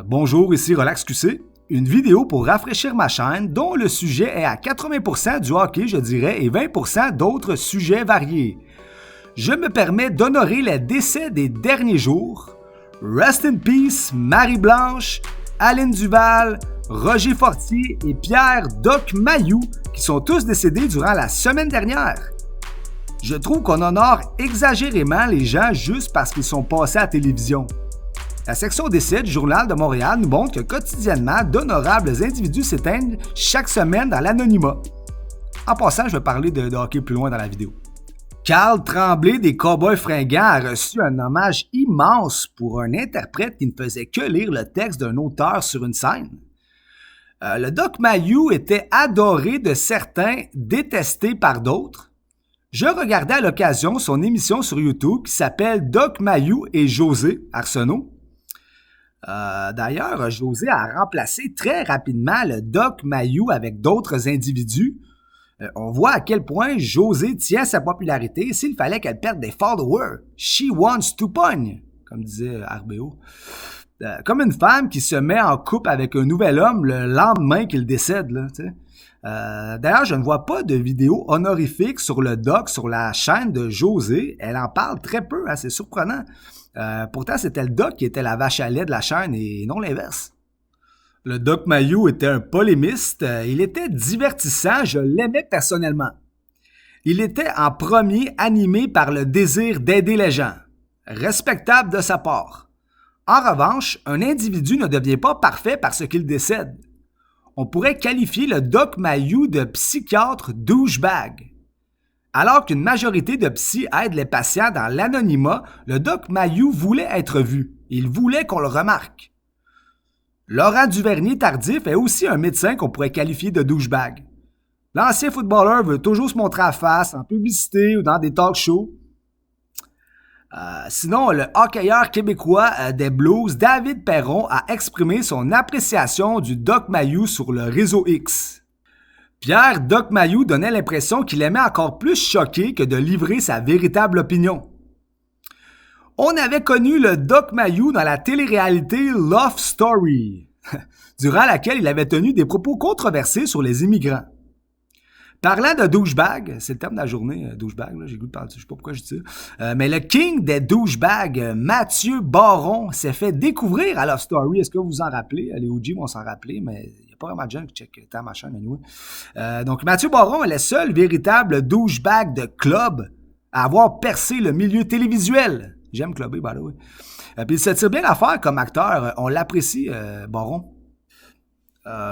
Bonjour, ici Relax QC, une vidéo pour rafraîchir ma chaîne dont le sujet est à 80% du hockey, je dirais, et 20% d'autres sujets variés. Je me permets d'honorer les décès des derniers jours. Rest in peace, Marie-Blanche, Aline Duval, Roger Fortier et Pierre Doc Mayou, qui sont tous décédés durant la semaine dernière. Je trouve qu'on honore exagérément les gens juste parce qu'ils sont passés à la télévision. La section décès du Journal de Montréal nous montre que quotidiennement, d'honorables individus s'éteignent chaque semaine dans l'anonymat. En passant, je vais parler de hockey plus loin dans la vidéo. Carl Tremblay des Cowboys fringants a reçu un hommage immense pour un interprète qui ne faisait que lire le texte d'un auteur sur une scène. Le Doc Mayou était adoré de certains, détesté par d'autres. Je regardais à l'occasion son émission sur YouTube qui s'appelle Doc Mayou et José Arsenault. D'ailleurs, José a remplacé très rapidement le Doc Mayou avec d'autres individus. On voit à quel point José tient sa popularité s'il fallait qu'elle perde des followers. She wants to pogne, comme disait RBO. Comme une femme qui se met en couple avec un nouvel homme le lendemain qu'il décède. D'ailleurs, je ne vois pas de vidéo honorifique sur le doc sur la chaîne de José. Elle en parle très peu, c'est surprenant. Pourtant, c'était le doc qui était la vache à lait de la chaîne et non l'inverse. Le Doc Mayou était un polémiste, il était divertissant, je l'aimais personnellement. Il était en premier animé par le désir d'aider les gens, respectable de sa part. En revanche, un individu ne devient pas parfait parce qu'il décède. On pourrait qualifier le Doc Mayou de psychiatre douchebag. Alors qu'une majorité de psys aident les patients dans l'anonymat, le Doc Mayou voulait être vu. Il voulait qu'on le remarque. Laurent Duvernay-Tardif est aussi un médecin qu'on pourrait qualifier de douchebag. L'ancien footballeur veut toujours se montrer à face en publicité ou dans des talk shows. Sinon, le hockeyeur québécois des Blues, David Perron, a exprimé son appréciation du Doc Mayou sur le réseau X. Pierre Doc Mayou donnait l'impression qu'il aimait encore plus choquer que de livrer sa véritable opinion. On avait connu le Doc Mayou dans la télé-réalité Love Story, durant laquelle il avait tenu des propos controversés sur les immigrants. Parlant de douchebag, c'est le terme de la journée, douchebag, là, j'ai le goût de parler, je sais pas pourquoi je dis ça, mais le king des douchebags, Mathieu Baron, s'est fait découvrir à Love Story. Est-ce que vous vous en rappelez? Les OG vont s'en rappeler, mais il n'y a pas vraiment de gens qui checkent tant ma chaîne. Anyway. Donc, Mathieu Baron est le seul véritable douchebag de club à avoir percé le milieu télévisuel. J'aime clubber, by the way. Puis il se tire bien l'affaire comme acteur. On l'apprécie, Baron.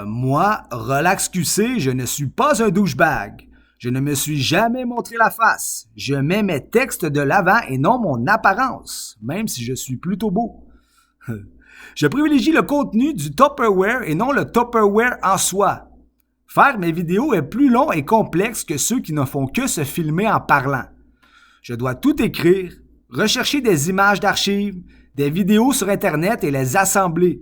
Moi, Relax QC, je ne suis pas un douchebag. Je ne me suis jamais montré la face. Je mets mes textes de l'avant et non mon apparence, même si je suis plutôt beau. Je privilégie le contenu du Tupperware et non le Tupperware en soi. Faire mes vidéos est plus long et complexe que ceux qui ne font que se filmer en parlant. Je dois tout écrire, rechercher des images d'archives, des vidéos sur Internet et les assembler.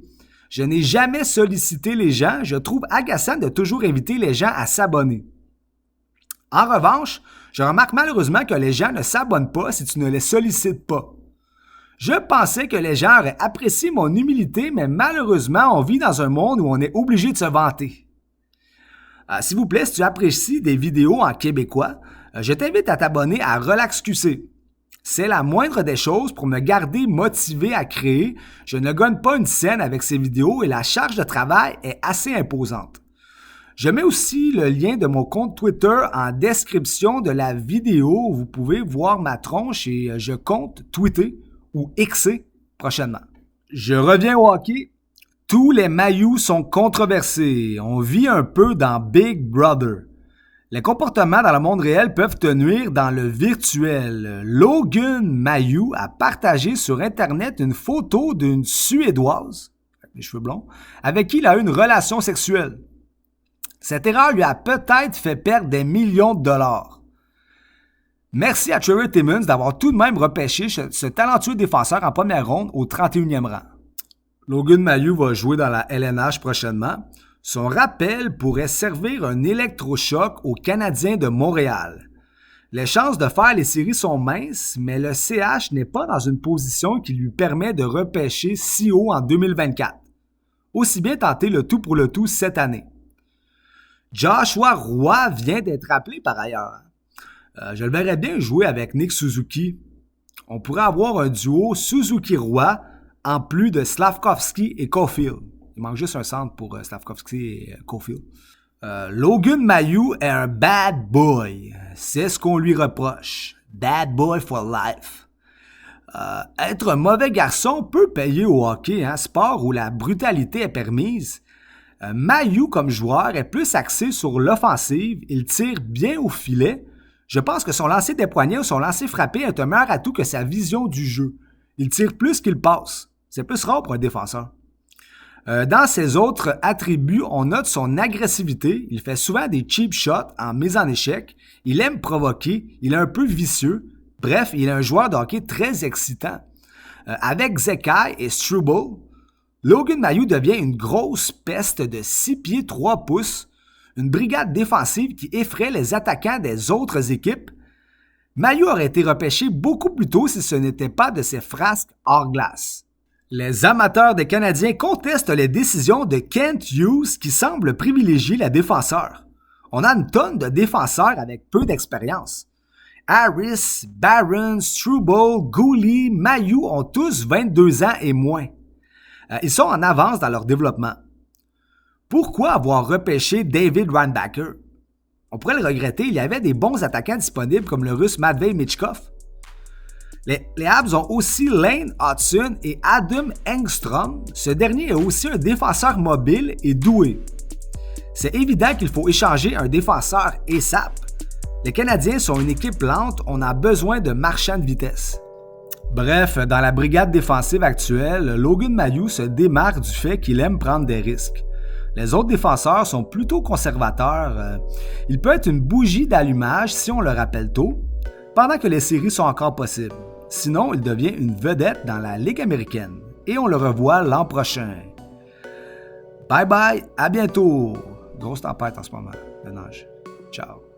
Je n'ai jamais sollicité les gens, je trouve agaçant de toujours inviter les gens à s'abonner. En revanche, je remarque malheureusement que les gens ne s'abonnent pas si tu ne les sollicites pas. Je pensais que les gens auraient apprécié mon humilité, mais malheureusement, on vit dans un monde où on est obligé de se vanter. S'il vous plaît, si tu apprécies des vidéos en québécois, je t'invite à t'abonner à Relax QC. C'est la moindre des choses pour me garder motivé à créer. Je ne gagne pas une scène avec ces vidéos et la charge de travail est assez imposante. Je mets aussi le lien de mon compte Twitter en description de la vidéo où vous pouvez voir ma tronche et je compte tweeter ou xer prochainement. Je reviens au hockey. Tous les Mayous sont controversés. On vit un peu dans Big Brother. Les comportements dans le monde réel peuvent te nuire dans le virtuel. Logan Mayou a partagé sur Internet une photo d'une Suédoise, avec les cheveux blonds, avec qui il a eu une relation sexuelle. Cette erreur lui a peut-être fait perdre des millions de dollars. Merci à Trevor Timmons d'avoir tout de même repêché ce talentueux défenseur en première ronde au 31e rang. Logan Mayou va jouer dans la LNH prochainement. Son rappel pourrait servir un électrochoc aux Canadiens de Montréal. Les chances de faire les séries sont minces, mais le CH n'est pas dans une position qui lui permet de repêcher si haut en 2024. aussi bien tenter le tout pour le tout cette année. Joshua Roy vient d'être appelé par ailleurs. Je le verrais bien jouer avec Nick Suzuki. On pourrait avoir un duo Suzuki-Roy en plus de Slavkovski et Caulfield. Il manque juste un centre pour Slavkovski et Caulfield. Logan Mailloux est un bad boy. C'est ce qu'on lui reproche. Bad boy for life. Être un mauvais garçon peut payer au hockey, sport où la brutalité est permise. Mailloux, comme joueur, est plus axé sur l'offensive. Il tire bien au filet. Je pense que son lancer des poignets ou son lancer frappé est un meilleur atout que sa vision du jeu. Il tire plus qu'il passe. C'est plus rare pour un défenseur. Dans ses autres attributs, on note son agressivité. Il fait souvent des cheap shots en mise en échec. Il aime provoquer. Il est un peu vicieux. Bref, il est un joueur de hockey très excitant. Avec Zekai et Struble, Logan Mailloux devient une grosse peste de 6 pieds 3 pouces, une brigade défensive qui effraie les attaquants des autres équipes. Mailloux aurait été repêché beaucoup plus tôt si ce n'était pas de ses frasques hors glace. Les amateurs des Canadiens contestent les décisions de Kent Hughes qui semble privilégier les défenseurs. On a une tonne de défenseurs avec peu d'expérience. Harris, Barron, Struble, Gooley, Mailloux ont tous 22 ans et moins. Ils sont en avance dans leur développement. Pourquoi avoir repêché David Reinbacher? On pourrait le regretter, il y avait des bons attaquants disponibles comme le russe Matvei Michkov. Les Habs ont aussi Lane Hudson et Adam Engstrom. Ce dernier est aussi un défenseur mobile et doué. C'est évident qu'il faut échanger un défenseur ASAP. Les Canadiens sont une équipe lente, on a besoin de marchands de vitesse. Bref, dans la brigade défensive actuelle, Logan Mailloux se démarque du fait qu'il aime prendre des risques. Les autres défenseurs sont plutôt conservateurs. Il peut être une bougie d'allumage si on le rappelle tôt, pendant que les séries sont encore possibles. Sinon, il devient une vedette dans la Ligue américaine. Et on le revoit l'an prochain. Bye bye, à bientôt. Grosse tempête en ce moment, de neige. Ciao.